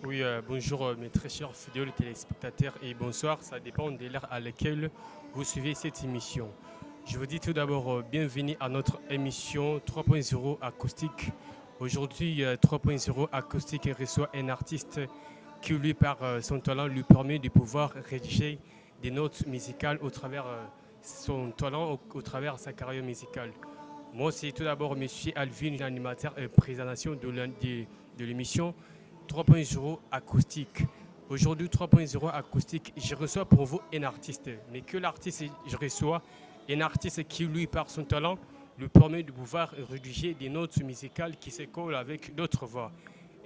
Oui, bonjour mes très chers fidèles téléspectateurs et bonsoir. Ça dépend de l'heure à laquelle vous suivez cette émission. Je vous dis tout d'abord bienvenue à notre émission 3.0 acoustique. Aujourd'hui, 3.0 acoustique reçoit un artiste qui, lui, par son talent, lui permet de pouvoir rédiger des notes musicales au travers son talent, au travers sa carrière musicale. Moi, c'est tout d'abord Monsieur Alvin, l'animateur et présentation de l'émission 3.0 acoustique. Aujourd'hui, 3.0 acoustique, je reçois pour vous un artiste. Mais que l'artiste, je reçois un artiste qui, lui, par son talent, lui permet de pouvoir rédiger des notes musicales qui se collent avec d'autres voix.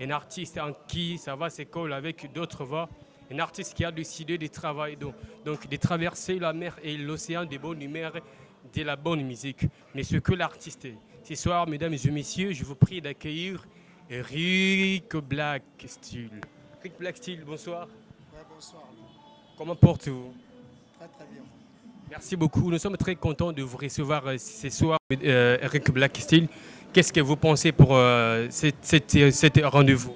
Un artiste en qui ça va se coller avec d'autres voix. Un artiste qui a décidé de travailler, donc de traverser la mer et l'océan des bonnes humeurs, de la bonne musique. Mais ce que l'artiste est. Ce soir, mesdames et messieurs, je vous prie d'accueillir Rick Black Steel. Rick Black Steel, bonsoir. Ouais, bonsoir. Comment portez-vous? Très très bien. Merci beaucoup. Nous sommes très contents de vous recevoir ce soir, Rick Black Steel. Qu'est-ce que vous pensez pour cet rendez-vous?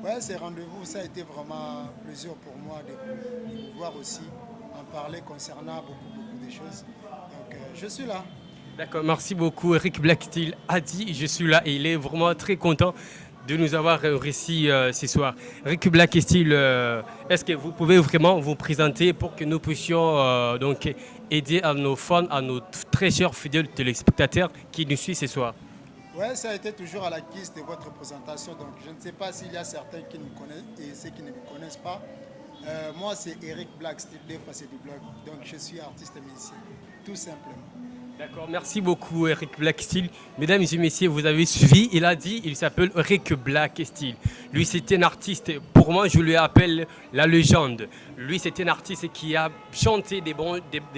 Ouais, ces rendez-vous, ça a été vraiment un plaisir pour moi de vous voir aussi, en parler concernant beaucoup de choses. Donc, je suis là. D'accord, merci beaucoup. Eric Blacksteel a dit je suis là et il est vraiment très content de nous avoir réussi ce soir. Eric Blacksteel, est-ce que vous pouvez vraiment vous présenter pour que nous puissions donc aider à nos fans, à nos très chers fidèles téléspectateurs qui nous suivent ce soir? Ouais, ça a été toujours à la guise de votre présentation. Donc, je ne sais pas s'il y a certains qui me connaissent et ceux qui ne me connaissent pas. Moi, c'est Eric Blacksteel, des fois c'est du blog. Donc, je suis artiste musicien, tout simplement. D'accord, merci beaucoup Eric Blacksteel. Mesdames et messieurs, vous avez suivi, il a dit, il s'appelle Eric Blacksteel. Lui, c'est un artiste, pour moi, je lui appelle la légende. Lui, c'est un artiste qui a chanté des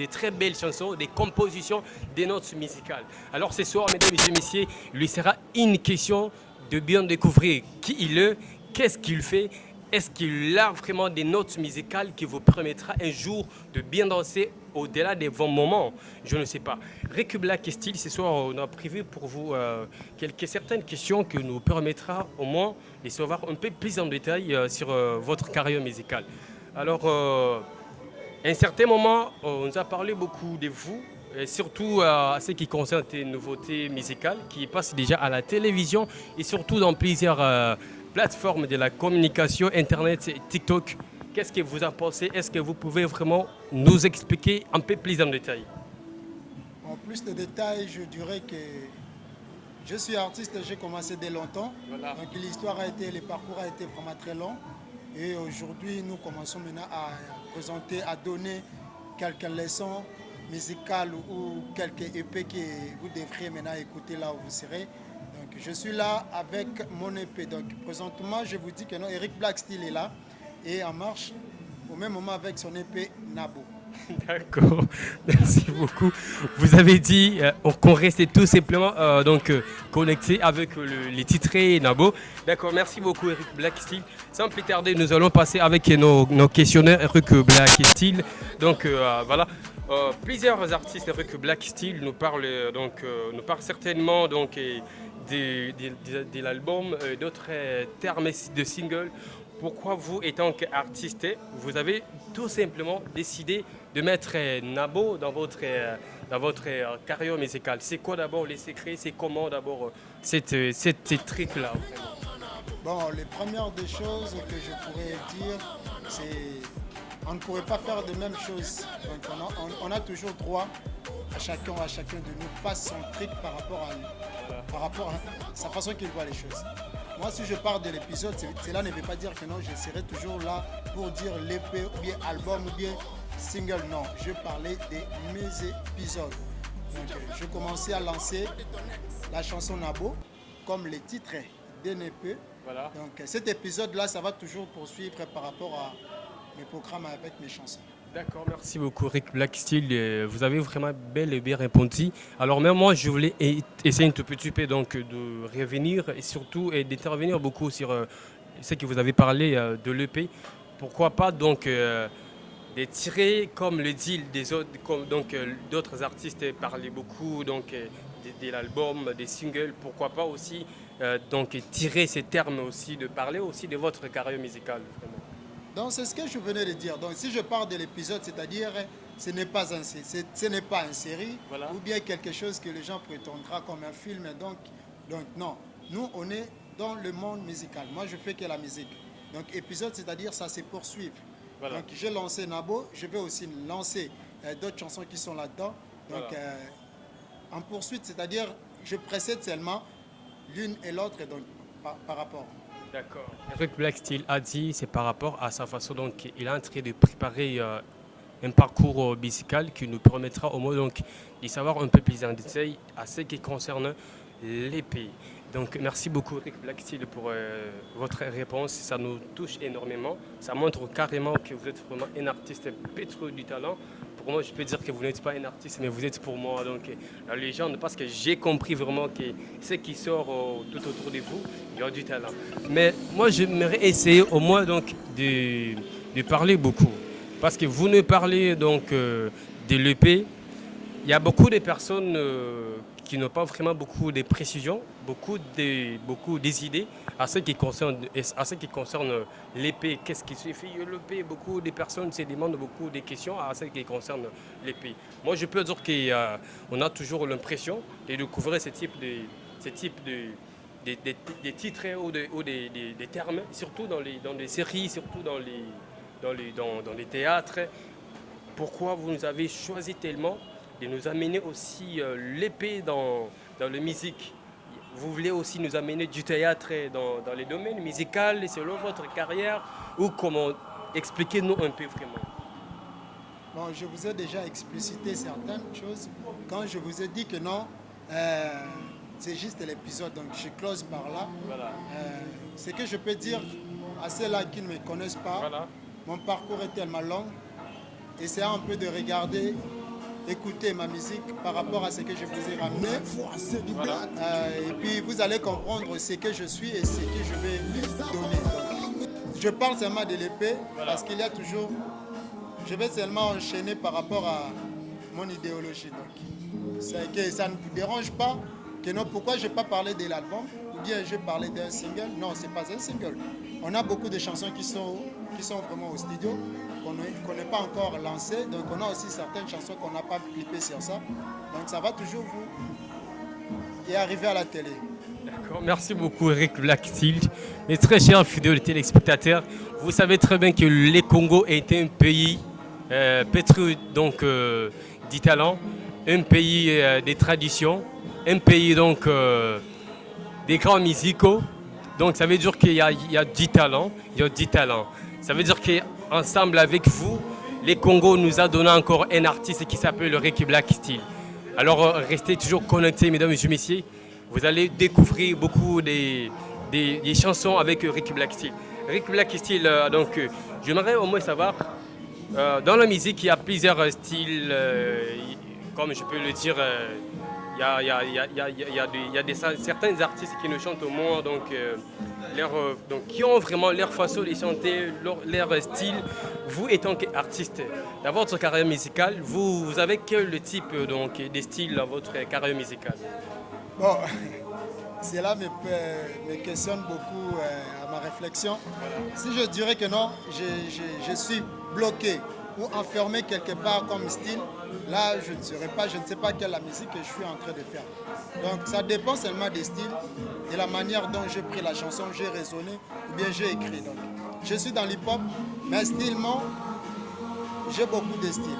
très belles chansons, des compositions, des notes musicales. Alors ce soir, mesdames et messieurs, il lui sera une question de bien découvrir qui il est, qu'est-ce qu'il fait. Est-ce qu'il a vraiment des notes musicales qui vous permettra un jour de bien danser au-delà des bons moments? Je ne sais pas. Rick Black Steel, ce soir, on a prévu pour vous certaines questions qui nous permettra au moins de savoir un peu plus en détail sur votre carrière musicale. Alors, à un certain moment, on nous a parlé beaucoup de vous, et surtout à ce qui concerne les nouveautés musicales qui passent déjà à la télévision et surtout dans plusieurs plateformes de la communication, Internet et TikTok. Qu'est-ce que vous en pensez? Est-ce que vous pouvez vraiment nous expliquer un peu plus en détail? En plus de détails, je dirais que je suis artiste, j'ai commencé dès longtemps. Voilà. Donc, le parcours a été vraiment très long. Et aujourd'hui, nous commençons maintenant à présenter, à donner quelques leçons musicales ou quelques EP que vous devrez maintenant écouter là où vous serez. Donc, je suis là avec mon EP. Donc, présentement, je vous dis que non, Eric Blacksteel est là et en marche au même moment avec son EP Nabo. D'accord, merci beaucoup. Vous avez dit qu'on restait tout simplement connecté avec les titrés Nabo. D'accord, merci beaucoup Eric Blacksteel. Sans plus tarder, nous allons passer avec nos questionnaires Eric Blacksteel. Donc voilà, plusieurs artistes Eric Blacksteel nous parlent nous parlent certainement de l'album, d'autres termes de singles. Pourquoi vous, étant qu'artiste, vous avez tout simplement décidé de mettre Nabo dans votre carrière musicale? C'est quoi d'abord les secrets? C'est comment d'abord cette truc-là? Bon, les premières des choses que je pourrais dire, c'est on ne pourrait pas faire de même chose. Donc on a toujours droit à chacun de nous passe son truc par rapport à sa façon qu'il voit les choses. Moi, si je parle de l'épisode, cela ne veut pas dire que non, je serai toujours là pour dire l'épée ou bien album ou bien single. Non, je parlais de mes épisodes. Donc, je commençais à lancer la chanson Nabo comme les titres d'un EP. Voilà. Donc, cet épisode-là, ça va toujours poursuivre par rapport à mes programmes avec mes chansons. D'accord, merci beaucoup Rick Blacksteel. Vous avez vraiment bel et bien répondu. Alors même moi, je voulais essayer un tout petit peu de revenir et surtout d'intervenir beaucoup sur ce que vous avez parlé de l'EP. Pourquoi pas de tirer comme le deal des autres, d'autres artistes parlaient beaucoup de l'album, des singles. Pourquoi pas aussi donc tirer ces termes aussi, de parler aussi de votre carrière musicale. Vraiment. Donc c'est ce que je venais de dire. Donc si je parle de l'épisode, c'est-à-dire ce n'est pas ce n'est pas une série Voilà. ou bien quelque chose que les gens prétendront comme un film. Donc non, nous on est dans le monde musical. Moi je fais que la musique. Donc épisode, c'est-à-dire ça se poursuit. Voilà. Donc j'ai lancé Nabo, je vais aussi lancer d'autres chansons qui sont là-dedans. Donc Voilà. en poursuite, c'est-à-dire je précède seulement l'une et l'autre donc par rapport. D'accord. Eric Black Steel a dit, c'est par rapport à sa façon, donc il est en train de préparer un parcours musical qui nous permettra au moins donc de savoir un peu plus en détail à ce qui concerne l'épée. Donc merci beaucoup Eric Black Steel pour votre réponse, ça nous touche énormément, ça montre carrément que vous êtes vraiment un artiste pétri du talent. Pour moi, je peux dire que vous n'êtes pas un artiste, mais vous êtes pour moi donc la légende, parce que j'ai compris vraiment que ce qui sort tout autour de vous, il y a du talent. Mais moi, j'aimerais essayer au moins donc de parler beaucoup, parce que vous ne parlez donc de l'EP. Il y a beaucoup de personnes qui n'ont pas vraiment beaucoup de précisions, beaucoup des idées à ce qui concerne l'épée. Qu'est-ce qui suffit l'épée? Beaucoup de personnes se demandent beaucoup de questions à ce qui concerne l'épée. Moi, je peux dire qu'on a toujours l'impression de découvrir ce type de titres ou des termes, surtout dans les séries, surtout dans les théâtres. Pourquoi vous nous avez choisi tellement de nous amener aussi l'épée dans la musique? Vous voulez aussi nous amener du théâtre dans les domaines musicaux selon votre carrière, ou comment? Expliquez-nous un peu vraiment. Bon, je vous ai déjà explicité certaines choses quand je vous ai dit que non, c'est juste l'épisode, donc je close par là. Voilà. Ce que je peux dire à ceux-là qui ne me connaissent pas, Voilà. mon parcours est tellement long, essayez un peu de regarder, écouter ma musique par rapport à ce que je vous ai ramené. Voilà. Et puis vous allez comprendre ce que je suis et ce que je vais donner. Donc, je parle seulement de l'épée parce qu'il y a toujours... Je vais seulement enchaîner par rapport à mon idéologie. Donc, c'est que ça ne vous dérange pas que non, pourquoi je n'ai pas parlé de l'album ou bien je parlais d'un single. Non, ce n'est pas un single. On a beaucoup de chansons qui sont vraiment au studio, qu'on n'est pas encore lancées. Donc on a aussi certaines chansons qu'on n'a pas clippées sur ça. Donc ça va toujours vous y arriver à la télé. D'accord, merci beaucoup Eric Black Steel. Mes très chers fidèles téléspectateurs, vous savez très bien que le Congo est un pays pétri donc du talent, un pays des traditions, un pays donc des grands musicaux. Donc ça veut dire qu'il y a du talent, il y a du talent. Ça veut dire qu'ensemble avec vous, les Congo nous a donné encore un artiste qui s'appelle Ricky Black Steel. Alors restez toujours connectés, mesdames et messieurs. Vous allez découvrir beaucoup des chansons avec Ricky Black Steel. Ricky Black Steel, donc j'aimerais au moins savoir, dans la musique, il y a plusieurs styles, comme je peux le dire. Il y a certains artistes qui nous chantent au moins, donc qui ont vraiment leur façon de chanter, leur style. Vous étant artiste, dans votre carrière musicale, vous avez quel type de style dans votre carrière musicale? Bon, cela me questionne beaucoup à ma réflexion. Si je dirais que non, je suis bloqué ou enfermé quelque part comme style, là je ne sais pas quelle la musique que je suis en train de faire. Donc ça dépend seulement des styles, de la manière dont j'ai pris la chanson, j'ai raisonné ou bien j'ai écrit. Donc, je suis dans l'hip-hop, mais stylement, j'ai beaucoup de styles.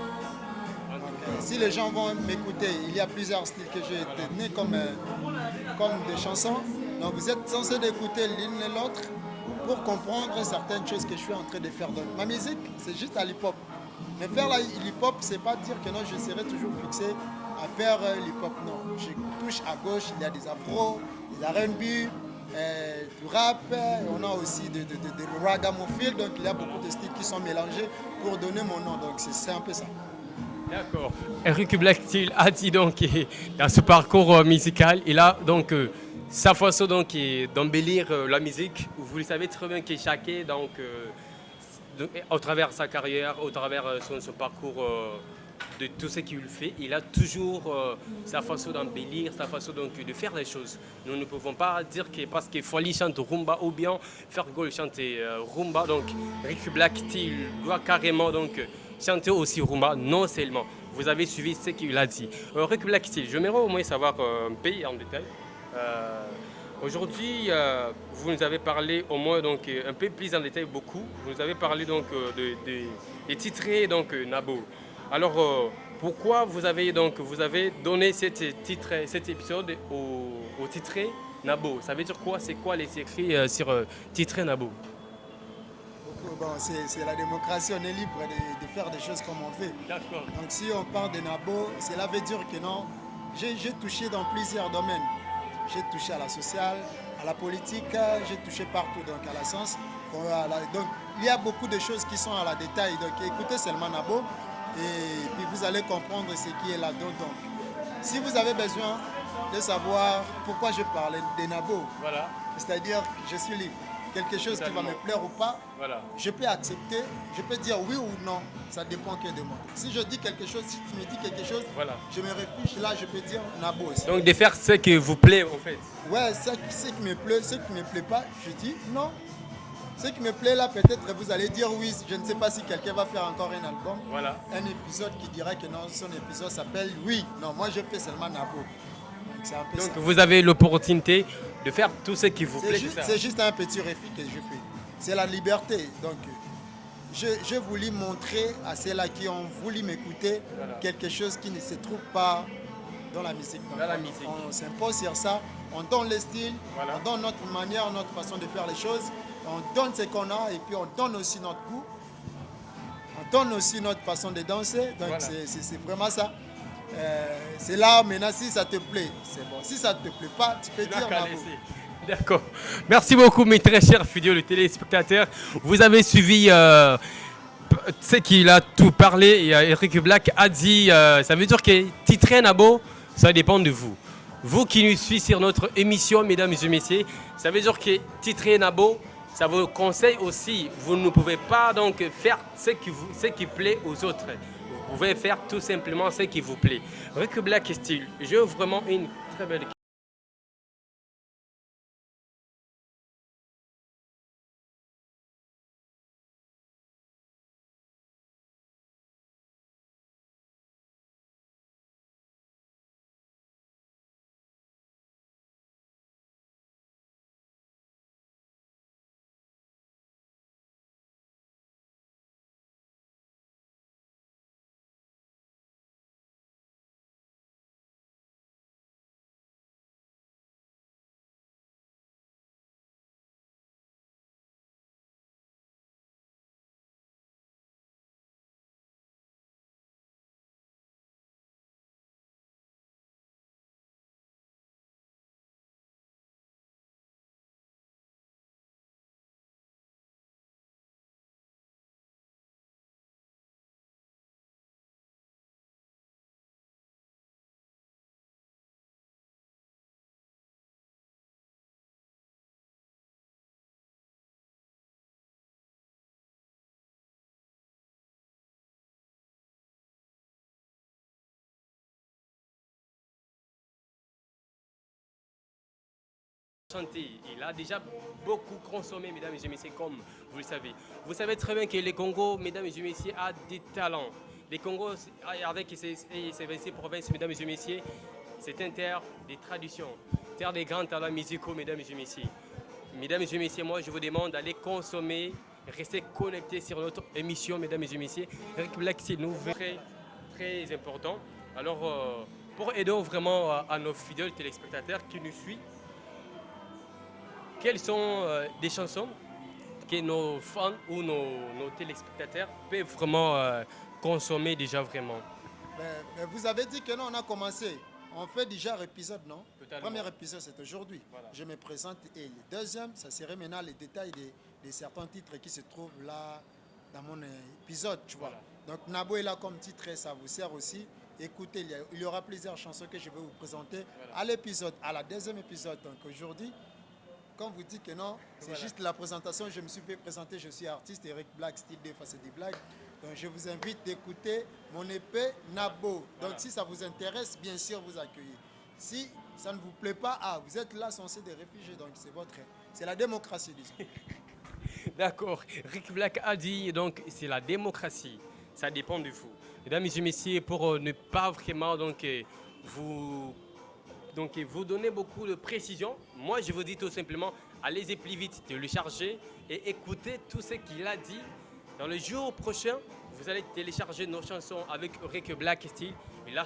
Donc, si les gens vont m'écouter, il y a plusieurs styles que j'ai donné comme des chansons. Donc vous êtes censé d'écouter l'une et l'autre pour comprendre certaines choses que je suis en train de faire. Donc ma musique, c'est juste à l'hip-hop. Mais faire l'hip-hop, c'est pas dire que non, je serai toujours fixé à faire l'hip-hop. Non, je touche à gauche, il y a des afros, des R&B, du rap, on a aussi de ragamuffin, donc il y a beaucoup de styles qui sont mélangés pour donner mon nom. Donc c'est un peu ça. D'accord. Eric Black Steel a dit donc dans ce parcours musical, il a donc sa façon donc d'embellir la musique. Vous le savez très bien que chacun donc au travers de sa carrière, au travers son parcours de tout ce qu'il fait, il a toujours sa façon d'embellir, sa façon donc, de faire les choses. Nous ne pouvons pas dire que parce que Folly chante rumba ou bien Fergol chante rumba, donc Rick Black Steel doit carrément donc, chanter aussi rumba, non seulement. Vous avez suivi ce qu'il a dit. Rick Black Steel, j'aimerais au moins savoir un pays en détail. Aujourd'hui, vous nous avez parlé au moins donc, un peu plus en détail beaucoup. Vous nous avez parlé donc, des titrés donc, Nabo. Alors, pourquoi vous avez donné cet épisode au titré Nabo? Ça veut dire quoi? C'est quoi les écrits sur titré Nabo? Bon, c'est la démocratie, on est libre de faire des choses comme on veut. D'accord. Donc si on parle de Nabo, cela veut dire que non, j'ai touché dans plusieurs domaines. J'ai touché à la sociale, à la politique, j'ai touché partout, donc à la science. Donc il y a beaucoup de choses qui sont à la détail. Donc écoutez seulement Nabo et puis vous allez comprendre ce qui est là-dedans. Donc si vous avez besoin de savoir pourquoi je parlais de Nabo, Voilà. c'est-à-dire que je suis libre. Quelque chose qui va me plaire ou pas, Voilà. je peux accepter, je peux dire oui ou non, ça dépend que de moi. Si je dis quelque chose, si tu me dis quelque chose, Voilà. je me réfugie, là je peux dire Nabo aussi. Donc de faire ce qui vous plaît en fait. Ouais, ce qui me plaît, ce qui ne me plaît pas, je dis non. Ce qui me plaît là, peut-être vous allez dire oui, je ne sais pas si quelqu'un va faire encore un album, Voilà. un épisode qui dirait que non, son épisode s'appelle oui. Non, moi je fais seulement Nabo. Donc c'est un peu Donc ça. vous avez l'opportunité de faire tout ce qui vous plaît. C'est juste un petit réfi que je fais. C'est la liberté. Donc, je voulais montrer à ceux-là qui ont voulu m'écouter quelque chose qui ne se trouve pas dans la musique. Donc, Dans la musique. On s'impose sur ça, on donne le style, Voilà. on donne notre manière, notre façon de faire les choses, on donne ce qu'on a et puis on donne aussi notre goût, on donne aussi notre façon de danser. Donc, Voilà. c'est vraiment ça. C'est là maintenant, si ça te plaît, c'est bon. Si ça ne te plaît pas, tu peux dire Nabo. D'accord. Merci beaucoup, mes très chers fidèles téléspectateurs. Vous avez suivi ce qu'il a tout parlé. Et, Eric Black a dit, ça veut dire que titré Nabo, ça dépend de vous. Vous qui nous suivez sur notre émission, mesdames et messieurs, ça veut dire que titré Nabo, ça vous conseille aussi. Vous ne pouvez pas donc faire ce qui plaît aux autres. Vous pouvez faire tout simplement ce qui vous plaît. Eric Black Style, j'ai vraiment une très belle question. Il a déjà beaucoup consommé, mesdames et messieurs, comme vous le savez. Vous savez très bien que le Congo, mesdames et messieurs, a des talents. Le Congo, avec ses provinces, mesdames et messieurs, c'est une terre des traditions, terre des grands talents musicaux, mesdames et messieurs. Mesdames et messieurs, moi, je vous demande d'aller consommer, rester connectés sur notre émission, mesdames et messieurs. Eric Black, c'est nous très, très important. Alors, pour aider vraiment à nos fidèles téléspectateurs qui nous suivent, quelles sont des chansons que nos fans ou nos téléspectateurs peuvent vraiment consommer déjà vraiment? Mais vous avez dit que non, on a commencé. On fait déjà l'épisode, non? Totalement. Le premier épisode, c'est aujourd'hui. Voilà. Je me présente. Et le deuxième, ça serait maintenant les détails de certains titres qui se trouvent là dans mon épisode, tu vois. Voilà. Donc Nabo est là comme titre, ça vous sert aussi. Écoutez, il y aura plusieurs chansons que je vais vous présenter à l'épisode, à la deuxième épisode. Donc aujourd'hui, quand vous dites que non, c'est Voilà. juste la présentation, je me suis fait présenter, je suis artiste, Eric Black, style des fois c'est des blagues. Donc je vous invite d'écouter mon épée Nabo. Donc Voilà. si ça vous intéresse, bien sûr vous accueillez. Si ça ne vous plaît pas, vous êtes là censé des réfugiés, donc c'est la démocratie, disons. D'accord. Rick Black a dit, donc, c'est la démocratie. Ça dépend de vous. Mesdames et messieurs, pour ne pas vraiment vous, vous donner beaucoup de précision, moi, je vous dis tout simplement, allez-y plus vite, téléchargez et écoutez tout ce qu'il a dit. Dans le jour prochain, vous allez télécharger nos chansons avec Rick Black Style. Et là,